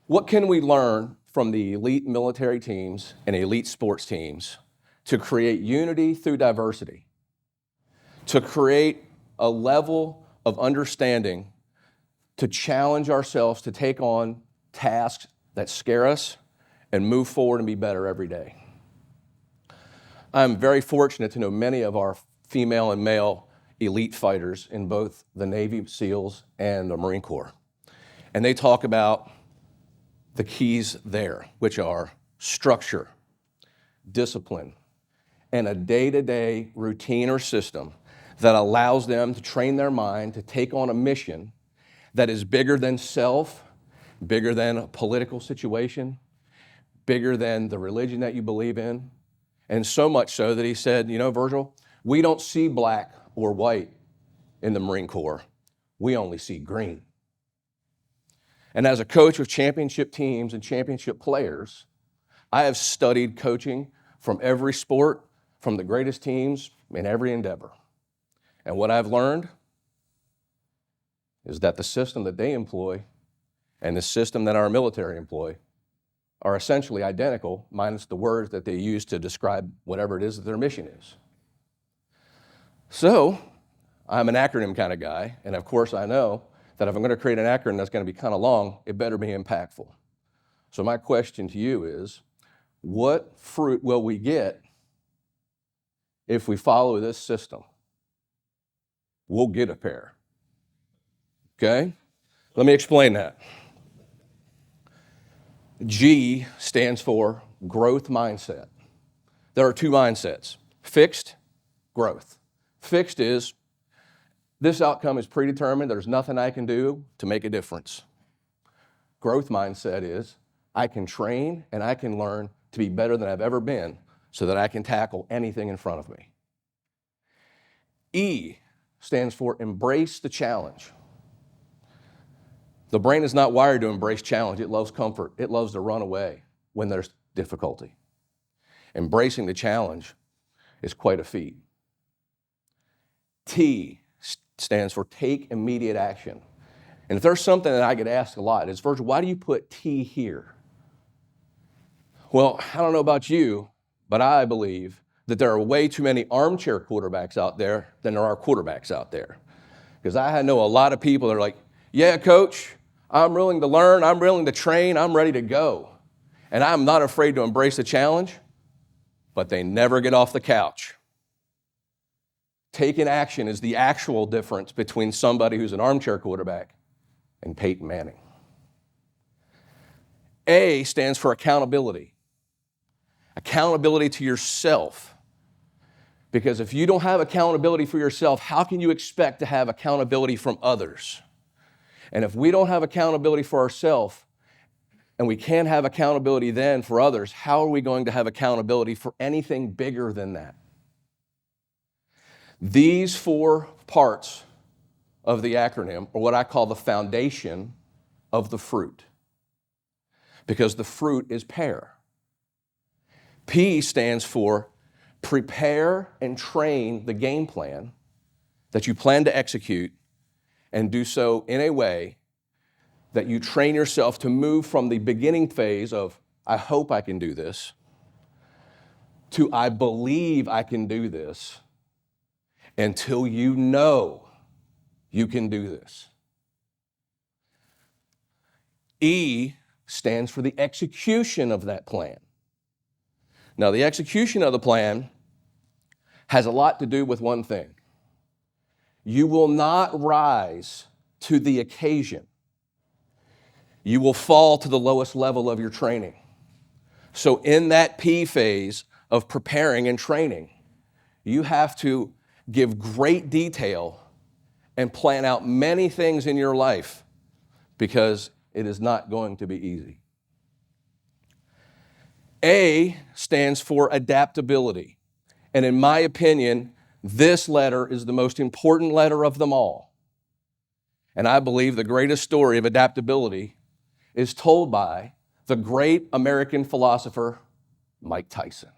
What can we learn from the elite military teams and elite sports teams to create unity through diversity, to create a level of understanding, to challenge ourselves to take on tasks that scare us and move forward and be better every day? I'm very fortunate to know many of our female and male elite fighters in both the Navy SEALs and the Marine Corps. And they talk about the keys there, which are structure, discipline, and a day-to-day routine or system that allows them to train their mind to take on a mission that is bigger than self, bigger than a political situation, bigger than the religion that you believe in. And so much so that he said, you know, Virgil, we don't see black or white in the Marine Corps. We only see green. And as a coach with championship teams and championship players, I have studied coaching from every sport, from the greatest teams in every endeavor. And what I've learned is that the system that they employ and the system that our military employ are essentially identical, minus the words that they use to describe whatever it is that their mission is. So, I'm an acronym kind of guy, and of course I know that if I'm going to create an acronym that's going to be kind of long, it better be impactful. So my question to you is, what fruit will we get if we follow this system? We'll get a pear. Okay? Let me explain that. G stands for growth mindset. There are two mindsets: fixed, growth. Fixed is, this outcome is predetermined, there's nothing I can do to make a difference. Growth mindset is, I can train and I can learn to be better than I've ever been so that I can tackle anything in front of me. E stands for embrace the challenge. The brain is not wired to embrace challenge. It loves comfort. It loves to run away when there's difficulty. Embracing the challenge is quite a feat. T stands for take immediate action. And if there's something that I get asked a lot, it's, Virgil, why do you put T here? Well, I don't know about you, but I believe that there are way too many armchair quarterbacks out there than there are quarterbacks out there. Because I know a lot of people that are like, yeah, coach, I'm willing to learn, I'm willing to train, I'm ready to go. And I'm not afraid to embrace the challenge, but they never get off the couch. Taking action is the actual difference between somebody who's an armchair quarterback and Peyton Manning. A stands for accountability. Accountability to yourself. Because if you don't have accountability for yourself, how can you expect to have accountability from others? And if we don't have accountability for ourselves, and we can't have accountability then for others, how are we going to have accountability for anything bigger than that? These four parts of the acronym are what I call the foundation of the fruit, because the fruit is pear. P stands for prepare and train the game plan that you plan to execute, and do so in a way that you train yourself to move from the beginning phase of, I hope I can do this, to I believe I can do this, until you know you can do this. E stands for the execution of that plan. Now, the execution of the plan has a lot to do with one thing. You will not rise to the occasion. You will fall to the lowest level of your training. So in that P phase of preparing and training, you have to give great detail and plan out many things in your life, because it is not going to be easy. A stands for adaptability. And in my opinion, this letter is the most important letter of them all. And I believe the greatest story of adaptability is told by the great American philosopher, Mike Tyson.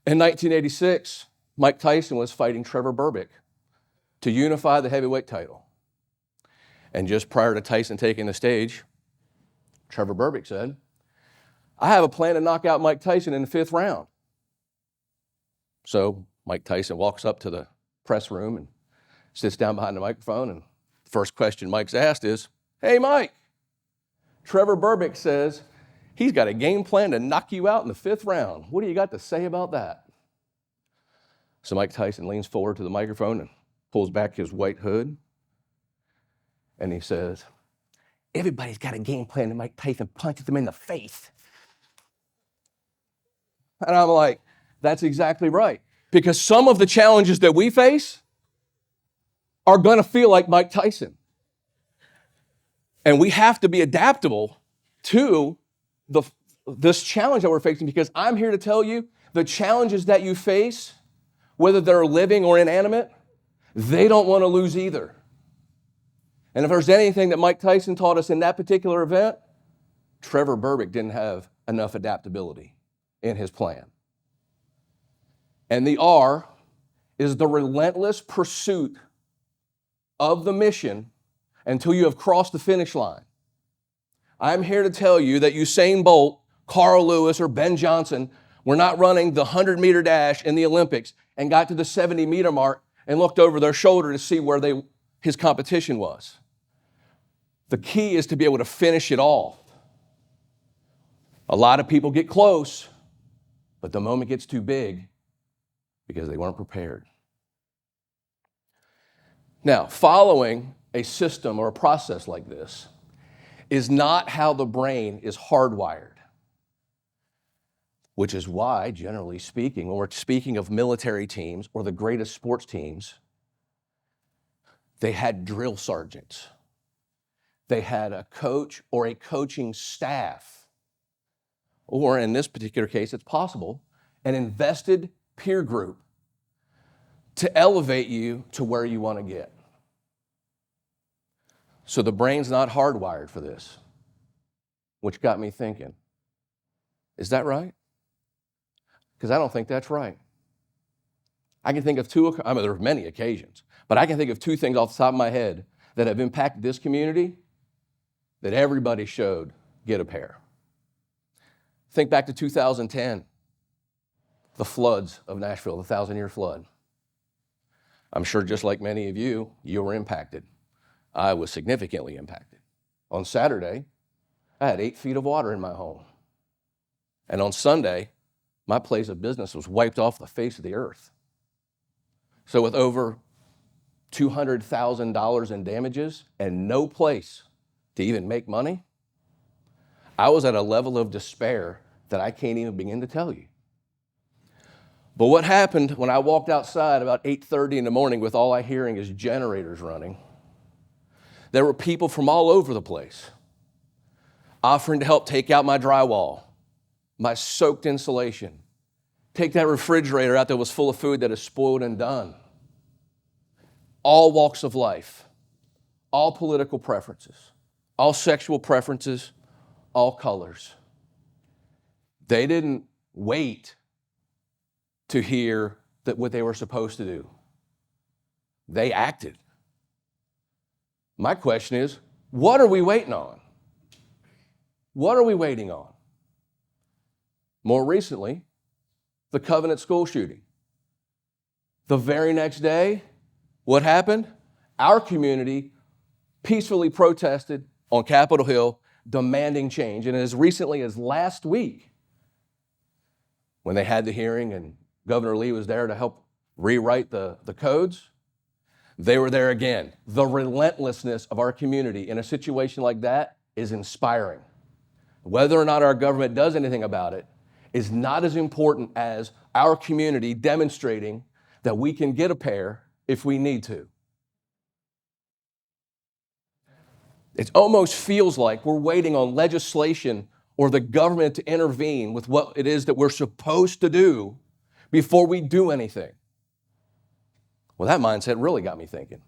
In 1986, Mike Tyson was fighting Trevor Berbick to unify the heavyweight title. And just prior to Tyson taking the stage, Trevor Berbick said, I have a plan to knock out Mike Tyson in the 5th round. So Mike Tyson walks up to the press room and sits down behind the microphone, and the first question Mike's asked is, hey, Mike, Trevor Berbick says he's got a game plan to knock you out in the 5th round. What do you got to say about that? So Mike Tyson leans forward to the microphone and pulls back his white hood, and he says, everybody's got a game plan to Mike Tyson punches them in the face. And I'm like, that's exactly right. Because some of the challenges that we face are going to feel like Mike Tyson. And we have to be adaptable to this challenge that we're facing, because I'm here to tell you the challenges that you face, whether they're living or inanimate, they don't want to lose either. And if there's anything that Mike Tyson taught us in that particular event, Trevor Berbick didn't have enough adaptability in his plan. And the R is the relentless pursuit of the mission until you have crossed the finish line. I'm here to tell you that Usain Bolt, Carl Lewis, or Ben Johnson were not running the 100-meter dash in the Olympics and got to the 70-meter mark and looked over their shoulder to see where his competition was. The key is to be able to finish it all. A lot of people get close, but the moment gets too big because they weren't prepared. Now, following a system or a process like this is not how the brain is hardwired, which is why, generally speaking, when we're speaking of military teams or the greatest sports teams, they had drill sergeants. They had a coach or a coaching staff. Or in this particular case, it's possible, an invested peer group to elevate you to where you want to get. So the brain's not hardwired for this, which got me thinking, is that right? Because I don't think that's right. I can think of there are many occasions, but I can think of 2 things off the top of my head that have impacted this community that everybody showed get a pair. Think back to 2010, the floods of Nashville, the 1,000-year flood. I'm sure just like many of you were impacted. I was significantly impacted. On Saturday, I had 8 feet of water in my home. And on Sunday, my place of business was wiped off the face of the earth. So with over $200,000 in damages and no place to even make money, I was at a level of despair that I can't even begin to tell you. But what happened when I walked outside about 8:30 in the morning with all I'm hearing is generators running, there were people from all over the place offering to help take out my drywall, my soaked insulation, take that refrigerator out that was full of food that is spoiled and done. All walks of life, all political preferences, all sexual preferences, all colors. They didn't wait to hear that what they were supposed to do. They acted. My question is, what are we waiting on? What are we waiting on? More recently, the Covenant school shooting. The very next day, what happened? Our community peacefully protested on Capitol Hill demanding change. And as recently as last week, when they had the hearing and Governor Lee was there to help rewrite the codes, they were there again. The relentlessness of our community in a situation like that is inspiring. Whether or not our government does anything about it is not as important as our community demonstrating that we can get a pair if we need to. It almost feels like we're waiting on legislation or the government to intervene with what it is that we're supposed to do before we do anything. Well, that mindset really got me thinking.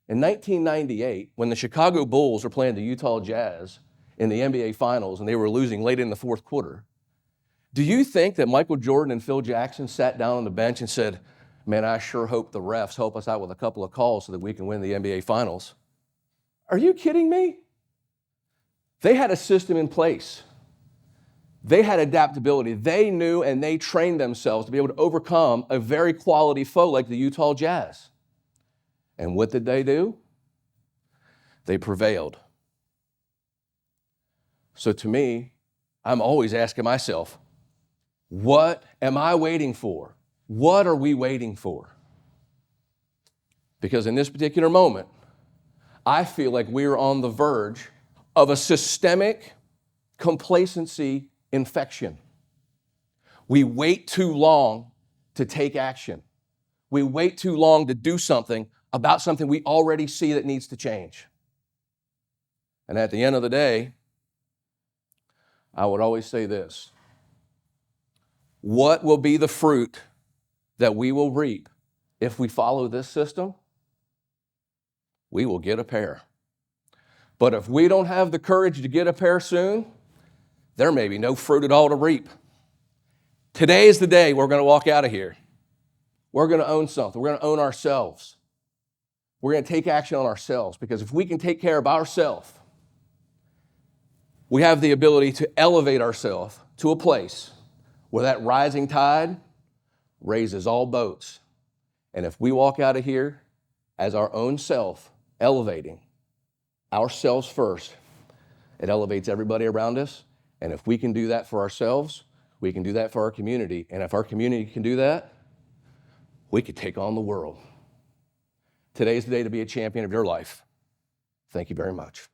In 1998, when the Chicago Bulls were playing the Utah Jazz in the NBA Finals and they were losing late in the 4th quarter, do you think that Michael Jordan and Phil Jackson sat down on the bench and said, man, I sure hope the refs help us out with a couple of calls so that we can win the NBA Finals? Are you kidding me? They had a system in place. They had adaptability. They knew and they trained themselves to be able to overcome a very quality foe like the Utah Jazz. And what did they do? They prevailed. So to me, I'm always asking myself, what am I waiting for? What are we waiting for? Because in this particular moment, I feel like we're on the verge of a systemic complacency infection. We wait too long to take action. We wait too long to do something about something we already see that needs to change. And at the end of the day, I would always say this: what will be the fruit that we will reap if we follow this system? We will get a pear. But if we don't have the courage to get a pear soon, there may be no fruit at all to reap. Today is the day we're going to walk out of here. We're going to own something. We're going to own ourselves. We're going to take action on ourselves, because if we can take care of ourselves, we have the ability to elevate ourselves to a place where that rising tide raises all boats. And if we walk out of here as our own self, elevating ourselves first, it elevates everybody around us. And if we can do that for ourselves, we can do that for our community. And if our community can do that, we could take on the world. Today's the day to be a champion of your life. Thank you very much.